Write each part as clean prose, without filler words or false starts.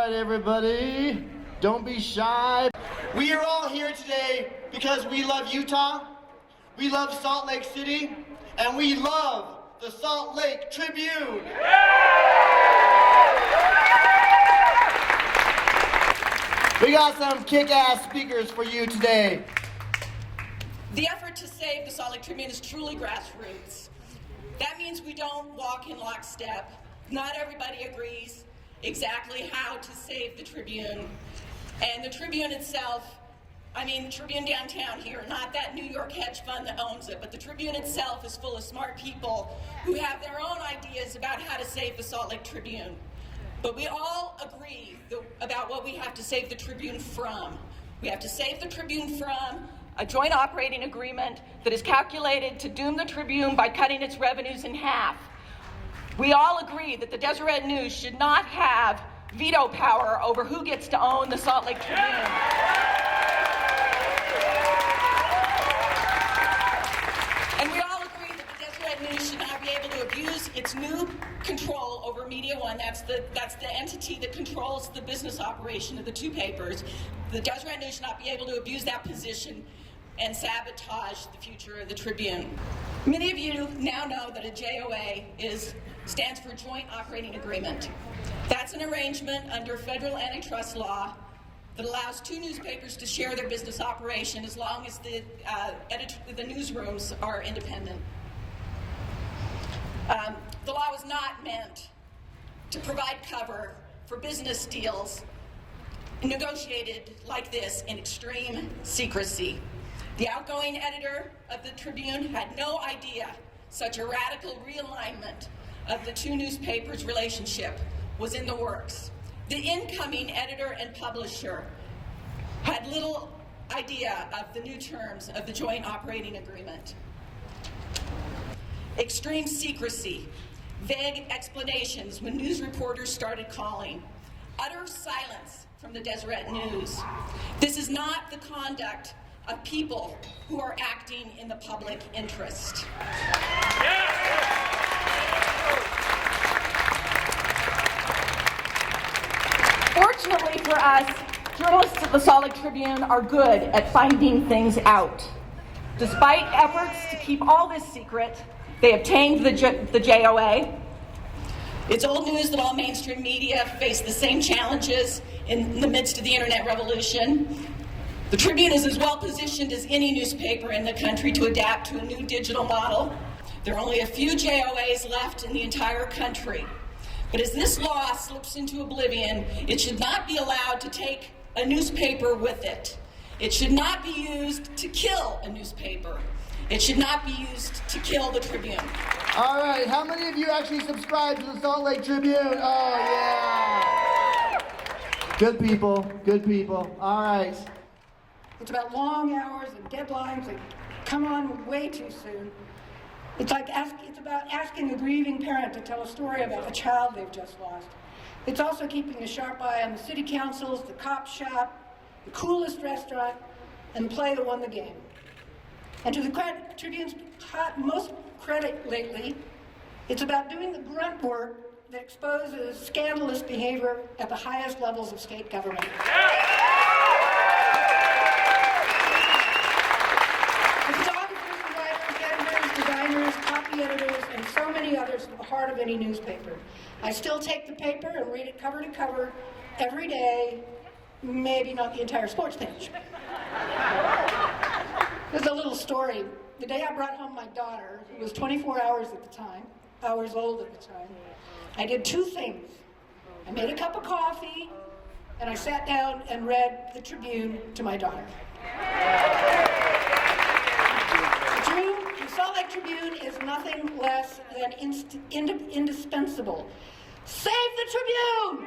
right, everybody. Don't be shy. We are all here today because we love Utah, we love Salt Lake City, and we love the Salt Lake Tribune. We got some kick-ass speakers for you today. The effort to save the Salt Lake Tribune is truly grassroots. That means we don't walk in lockstep. Not everybody agrees exactly how to save the Tribune. And the Tribune itself, Tribune downtown here, not that New York hedge fund that owns it, but the Tribune itself is full of smart people who have their own ideas about how to save the Salt Lake Tribune. But we all agree about what we have to save the Tribune from. We have to save the Tribune from a joint operating agreement that is calculated to doom the Tribune by cutting its revenues in half. We all agree that the Deseret News should not have veto power over who gets to own the Salt Lake Tribune. And we all agree that the Deseret News should not be able to abuse its new control over Media One. That's the entity that controls the business operation of the two papers. The Deseret News should not be able to abuse that position and sabotage the future of the Tribune. Many of you now know that a JOA stands for Joint Operating Agreement. That's an arrangement under federal antitrust law that allows two newspapers to share their business operation as long as the newsrooms are independent. The law was not meant to provide cover for business deals negotiated like this in extreme secrecy. The outgoing editor of the Tribune had no idea such a radical realignment of the two newspapers' relationship was in the works. The incoming editor and publisher had little idea of the new terms of the joint operating agreement. Extreme secrecy, vague explanations when news reporters started calling, utter silence from the Deseret News. This is not the conduct of people who are acting in the public interest. Fortunately for us, journalists at the Salt Lake Tribune are good at finding things out. Despite efforts to keep all this secret, they obtained the JOA. It's old news that all mainstream media face the same challenges in the midst of the internet revolution. The Tribune is as well positioned as any newspaper in the country to adapt to a new digital model. There are only a few JOAs left in the entire country. But as this law slips into oblivion, it should not be allowed to take a newspaper with it. It should not be used to kill a newspaper. It should not be used to kill the Tribune. All right, how many of you actually subscribe to the Salt Lake Tribune? Oh, yeah. Good people, good people. All right. It's about long hours and deadlines that come on way too soon. It's about asking a grieving parent to tell a story about a child they've just lost. It's also keeping a sharp eye on the city councils, the cop shop, the coolest restaurant, and the play that won the game. And to the Tribune's most credit lately, it's about doing the grunt work that exposes scandalous behavior at the highest levels of state government. Designers, copy editors, and so many others at the heart of any newspaper. I still take the paper and read it cover to cover every day, maybe not the entire sports page. There's a little story. The day I brought home my daughter, who was 24 hours old at the time, I did two things. I made a cup of coffee, and I sat down and read the Tribune to my daughter. The Salt Lake Tribune is nothing less than indispensable. Save the Tribune!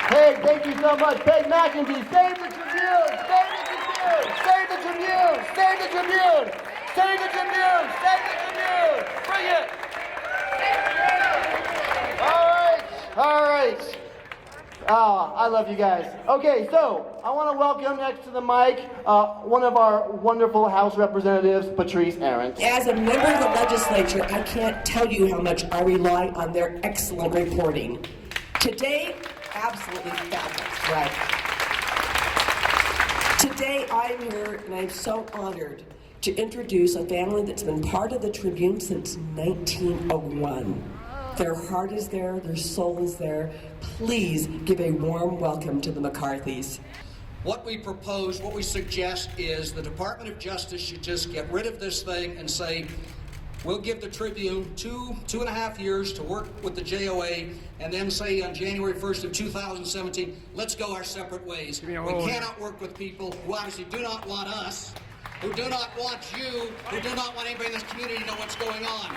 Hey, thank you so much. Peg McEntee, save the Tribune! Save the Tribune! Save the Tribune! Save the Tribune! Save the Tribune! Save the Tribune! Bring it! All right. Oh, I love you guys. Okay, so I want to welcome next to the mic one of our wonderful House representatives, Patrice Arent. As a member of the legislature, I can't tell you how much I rely on their excellent reporting. Today, absolutely fabulous, right? Today, I'm here and I'm so honored to introduce a family that's been part of the Tribune since 1901. Their heart is there, their soul is there. Please give a warm welcome to the McCarthys. What we propose, what we suggest is the Department of Justice should just get rid of this thing and say, we'll give the Tribune two and a half years to work with the JOA, and then say on January 1st of 2017, let's go our separate ways. We cannot work with people who obviously do not want us, who do not want you, who do not want anybody in this community to know what's going on.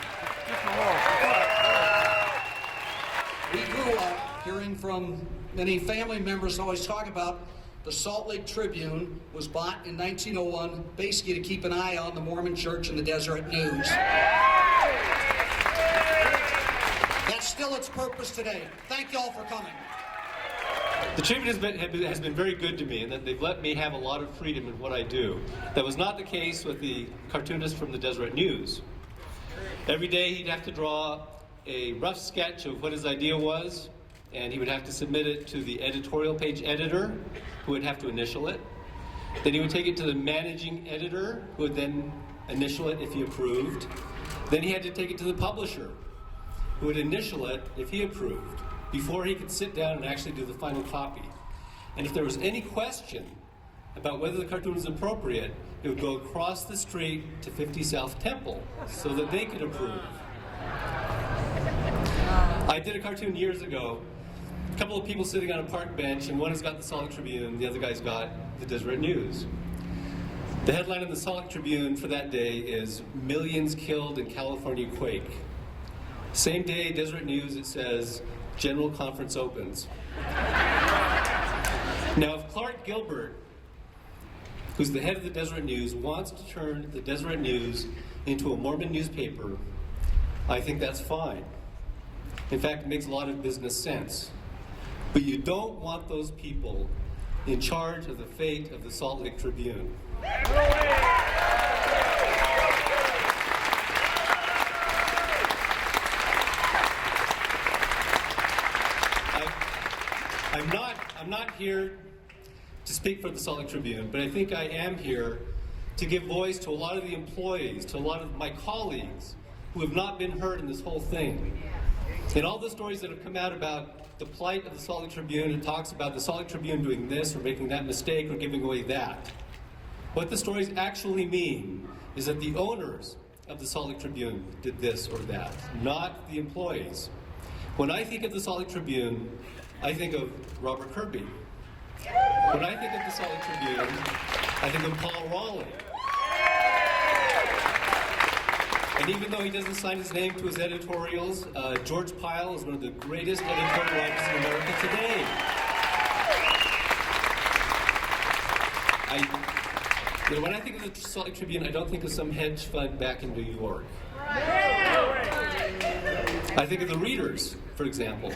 We grew up hearing from many family members always talk about the Salt Lake Tribune was bought in 1901 basically to keep an eye on the Mormon Church and the Deseret News. That's still its purpose today. Thank you all for coming. The Tribune has been very good to me in that they've let me have a lot of freedom in what I do. That was not the case with the cartoonist from the Deseret News. Every day he'd have to draw a rough sketch of what his idea was, and he would have to submit it to the editorial page editor, who would have to initial it. Then he would take it to the managing editor, who would then initial it if he approved. Then he had to take it to the publisher, who would initial it if he approved, before he could sit down and actually do the final copy. And if there was any question about whether the cartoon was appropriate, it would go across the street to 50 South Temple so that they could approve. I did a cartoon years ago, a couple of people sitting on a park bench, and one has got the Salt Lake Tribune, the other guy's got the Deseret News. The headline in the Salt Lake Tribune for that day is "Millions Killed in California Quake." Same day, Deseret News, it says, "General Conference Opens." Now, if Clark Gilbert, who's the head of the Deseret News, wants to turn the Deseret News into a Mormon newspaper, I think that's fine. In fact, it makes a lot of business sense. But you don't want those people in charge of the fate of the Salt Lake Tribune. I'm not here to speak for the Salt Lake Tribune, but I think I am here to give voice to a lot of the employees, to a lot of my colleagues who have not been heard in this whole thing. And all the stories that have come out about the plight of the Salt Lake Tribune, it talks about the Salt Lake Tribune doing this or making that mistake or giving away that. What the stories actually mean is that the owners of the Salt Lake Tribune did this or that, not the employees. When I think of the Salt Lake Tribune, I think of Robert Kirby. When I think of the Salt Lake Tribune, I think of Paul Raleigh. And even though he doesn't sign his name to his editorials, George Pyle is one of the greatest editorial writers in America today. When I think of the Salt Lake Tribune, I don't think of some hedge fund back in New York. I think of the readers, for example.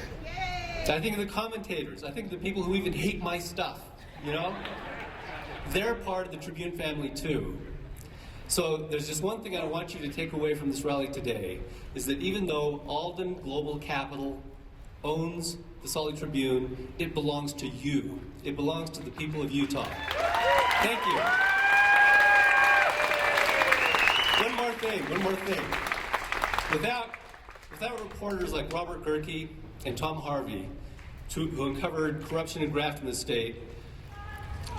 I think of the commentators. I think of the people who even hate my stuff, you know? They're part of the Tribune family too. So there's just one thing I want you to take away from this rally today, is that even though Alden Global Capital owns the Salt Lake Tribune, it belongs to you. It belongs to the people of Utah. Thank you. One more thing. Without reporters like Robert Gerke and Tom Harvey, who uncovered corruption and graft in the state,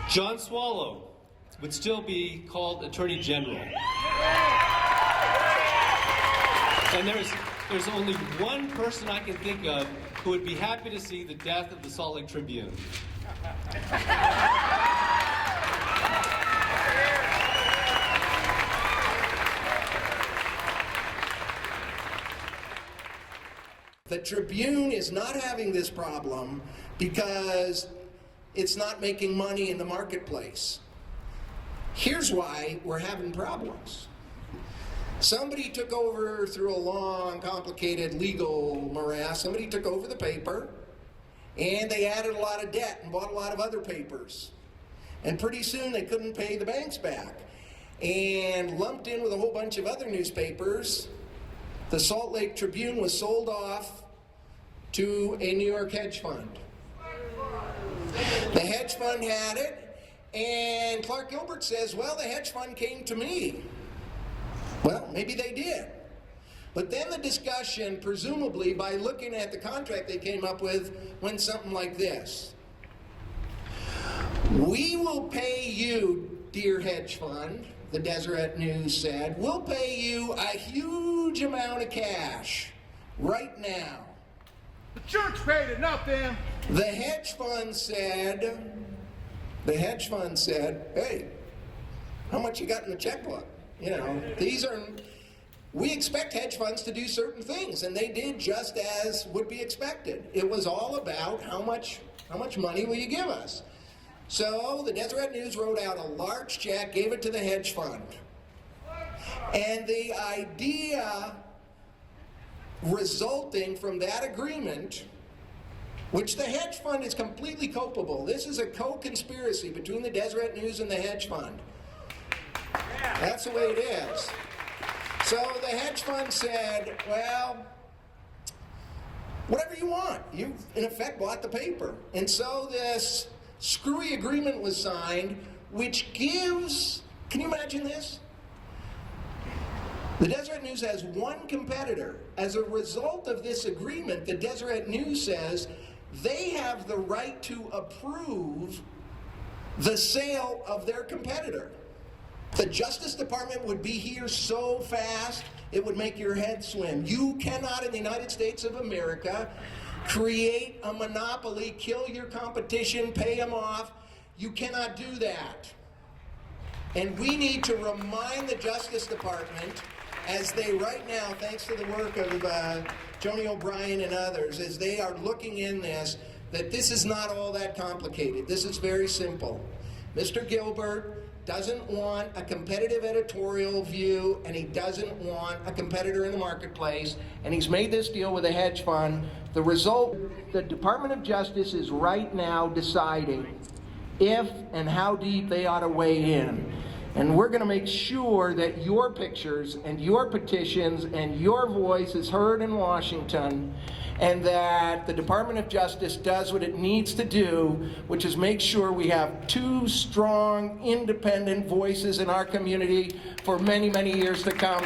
John Swallow would still be called Attorney General. And there's only one person I can think of who would be happy to see the death of the Salt Lake Tribune. The Tribune is not having this problem because it's not making money in the marketplace. Here's why we're having problems. Somebody took over through a long, complicated legal morass. Somebody took over the paper, And they added a lot of debt and bought a lot of other papers. And pretty soon they couldn't pay the banks back. And lumped in with a whole bunch of other newspapers, the Salt Lake Tribune was sold off to a New York hedge fund. The hedge fund had it, and Clark Gilbert says, well, the hedge fund came to me. Well, maybe they did. But then the discussion, presumably by looking at the contract they came up with, went something like this. We will pay you, dear hedge fund, the Deseret News said, we'll pay you a huge amount of cash right now. The church paid it, not them. The hedge fund said, hey, how much you got in the checkbook? You know, we expect hedge funds to do certain things, and they did just as would be expected. It was all about how much money will you give us? So the Deseret News wrote out a large check, gave it to the hedge fund. And the idea resulting from that agreement, which the hedge fund is completely culpable. This is a co-conspiracy between the Deseret News and the hedge fund. That's the way it is. So the hedge fund said, well, whatever you want. You, in effect, bought the paper. And so this screwy agreement was signed, which gives, can you imagine this? The Deseret News has one competitor. As a result of this agreement, the Deseret News says they have the right to approve the sale of their competitor. The Justice Department would be here so fast, it would make your head swim. You cannot, in the United States of America, create a monopoly, kill your competition, pay them off. You cannot do that. And we need to remind the Justice Department, as they right now, thanks to the work of Joni O'Brien and others, as they are looking in this, that this is not all that complicated. This is very simple. Mr. Gilbert doesn't want a competitive editorial view, and he doesn't want a competitor in the marketplace, and he's made this deal with a hedge fund. The result, the Department of Justice is right now deciding if and how deep they ought to weigh in. And we're going to make sure that your pictures and your petitions and your voice is heard in Washington, and that the Department of Justice does what it needs to do, which is make sure we have two strong, independent voices in our community for many, many years to come.